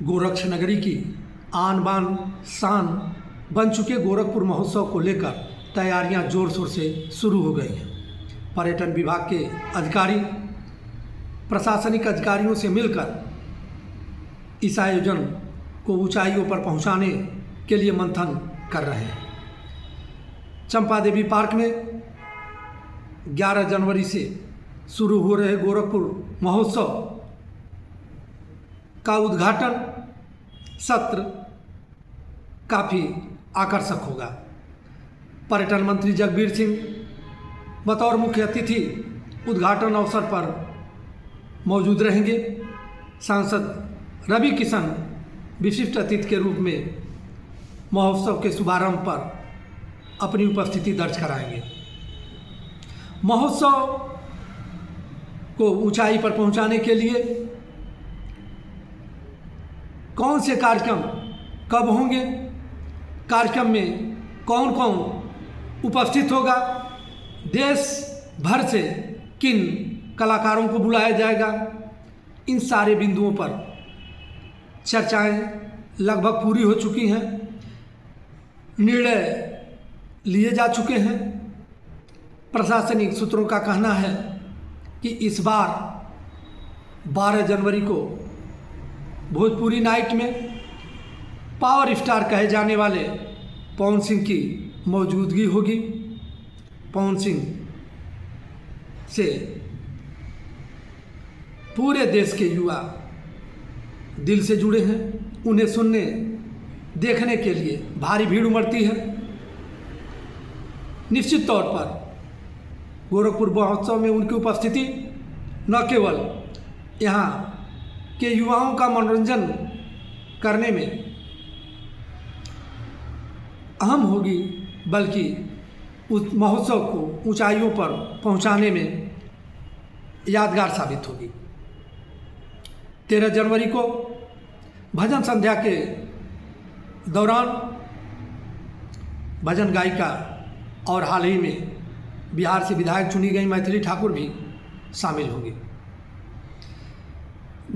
गोरक्ष नगरी की आन बान शान बन चुके गोरखपुर महोत्सव को लेकर तैयारियां जोर शोर से शुरू हो गई हैं। पर्यटन विभाग के अधिकारी प्रशासनिक अधिकारियों से मिलकर इस आयोजन को ऊंचाइयों पर पहुंचाने के लिए मंथन कर रहे हैं। चंपा देवी पार्क में 11 जनवरी से शुरू हो रहे गोरखपुर महोत्सव का उद्घाटन सत्र काफ़ी आकर्षक होगा। पर्यटन मंत्री जगबीर सिंह बतौर मुख्य अतिथि उद्घाटन अवसर पर मौजूद रहेंगे। सांसद रवि किशन विशिष्ट अतिथि के रूप में महोत्सव के शुभारंभ पर अपनी उपस्थिति दर्ज कराएंगे। महोत्सव को ऊंचाई पर पहुंचाने के लिए कौन से कार्यक्रम कब होंगे, कार्यक्रम में कौन कौन उपस्थित होगा, देश भर से किन कलाकारों को बुलाया जाएगा, इन सारे बिंदुओं पर चर्चाएं लगभग पूरी हो चुकी हैं। निर्णय लिए जा चुके हैं। प्रशासनिक सूत्रों का कहना है कि इस बार 12 जनवरी को भोजपुरी नाइट में पावर स्टार कहे जाने वाले पवन सिंह की मौजूदगी होगी। पवन सिंह से पूरे देश के युवा दिल से जुड़े हैं। उन्हें सुनने देखने के लिए भारी भीड़ उमड़ती है। निश्चित तौर पर गोरखपुर महोत्सव में उनकी उपस्थिति न केवल यहाँ के युवाओं का मनोरंजन करने में अहम होगी, बल्कि उस महोत्सव को ऊंचाइयों पर पहुंचाने में यादगार साबित होगी। 13 जनवरी को भजन संध्या के दौरान भजन गायिका और हाल ही में बिहार से विधायक चुनी गई मैथिली ठाकुर भी शामिल होंगी।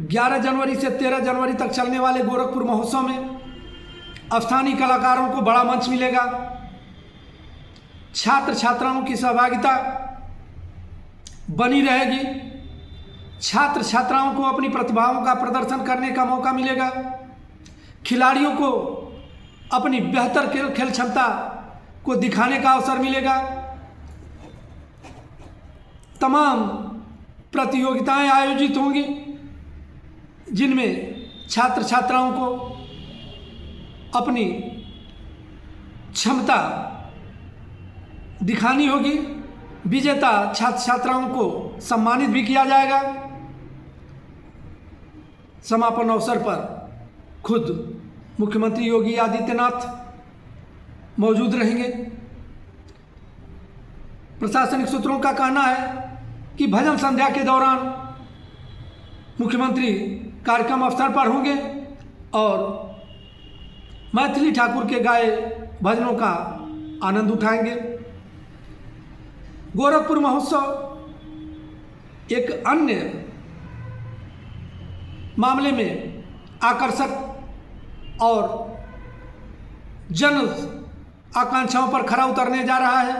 11 जनवरी से 13 जनवरी तक चलने वाले गोरखपुर महोत्सव में स्थानीय कलाकारों को बड़ा मंच मिलेगा। छात्र छात्राओं की सहभागिता बनी रहेगी। छात्र छात्राओं को अपनी प्रतिभाओं का प्रदर्शन करने का मौका मिलेगा। खिलाड़ियों को अपनी बेहतर खेल क्षमता को दिखाने का अवसर मिलेगा। तमाम प्रतियोगिताएं आयोजित होंगी जिनमें छात्र छात्राओं को अपनी क्षमता दिखानी होगी। विजेता छात्र छात्राओं को सम्मानित भी किया जाएगा। समापन अवसर पर खुद मुख्यमंत्री योगी आदित्यनाथ मौजूद रहेंगे। प्रशासनिक सूत्रों का कहना है कि भजन संध्या के दौरान मुख्यमंत्री कार्यक्रम अवसर पर होंगे और मैथिली ठाकुर के गाए भजनों का आनंद उठाएंगे। गोरखपुर महोत्सव एक अन्य मामले में आकर्षक और जन आकांक्षाओं पर खरा उतरने जा रहा है।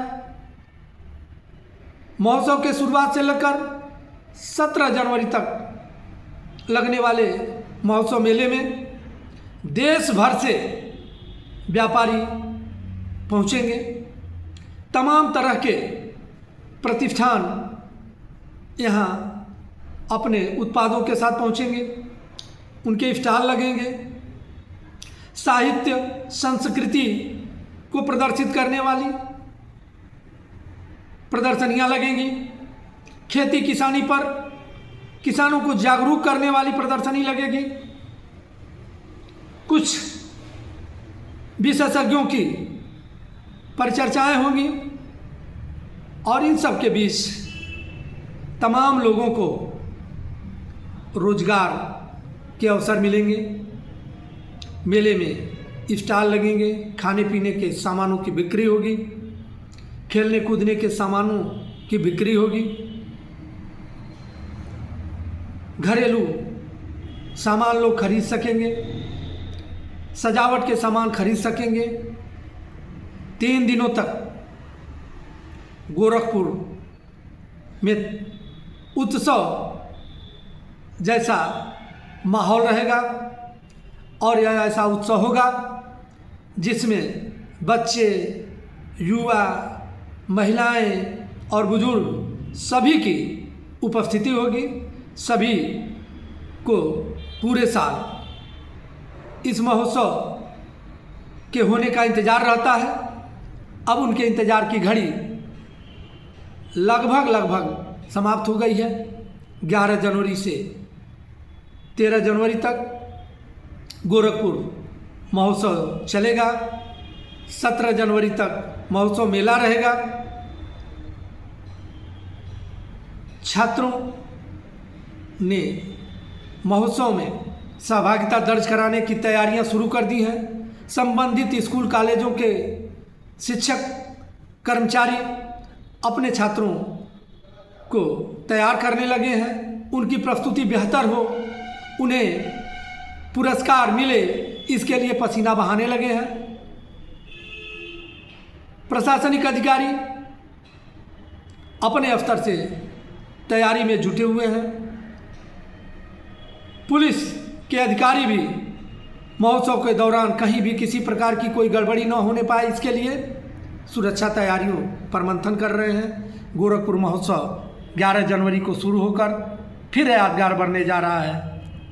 महोत्सव के शुरुआत से लेकर 17 जनवरी तक लगने वाले महोत्सव मेले में देश भर से व्यापारी पहुंचेंगे। तमाम तरह के प्रतिष्ठान यहाँ अपने उत्पादों के साथ पहुंचेंगे। उनके स्टॉल लगेंगे। साहित्य संस्कृति को प्रदर्शित करने वाली प्रदर्शनियां लगेंगी। खेती किसानी पर किसानों को जागरूक करने वाली प्रदर्शनी लगेगी। कुछ विशेषज्ञों की परिचर्चाएं होंगी और इन सब के बीच तमाम लोगों को रोजगार के अवसर मिलेंगे। मेले में स्टॉल लगेंगे। खाने पीने के सामानों की बिक्री होगी। खेलने कूदने के सामानों की बिक्री होगी। घरेलू सामान लोग खरीद सकेंगे, सजावट के सामान खरीद सकेंगे। 3 दिनों तक गोरखपुर में उत्सव जैसा माहौल रहेगा और यह ऐसा उत्सव होगा जिसमें बच्चे, युवा, महिलाएं और बुजुर्ग सभी की उपस्थिति होगी। सभी को पूरे साल इस महोत्सव के होने का इंतज़ार रहता है। अब उनके इंतज़ार की घड़ी लगभग समाप्त हो गई है। 11 जनवरी से 13 जनवरी तक गोरखपुर महोत्सव चलेगा। 17 जनवरी तक महोत्सव मेला रहेगा। छात्रों ने महोत्सव में सहभागिता दर्ज कराने की तैयारियां शुरू कर दी हैं। संबंधित स्कूल कॉलेजों के शिक्षक कर्मचारी अपने छात्रों को तैयार करने लगे हैं। उनकी प्रस्तुति बेहतर हो, उन्हें पुरस्कार मिले, इसके लिए पसीना बहाने लगे हैं। प्रशासनिक अधिकारी अपने स्तर से तैयारी में जुटे हुए हैं। पुलिस के अधिकारी भी महोत्सव के दौरान कहीं भी किसी प्रकार की कोई गड़बड़ी न होने पाए, इसके लिए सुरक्षा तैयारियों पर मंथन कर रहे हैं। गोरखपुर महोत्सव 11 जनवरी को शुरू होकर फिर यादगार बनने जा रहा है।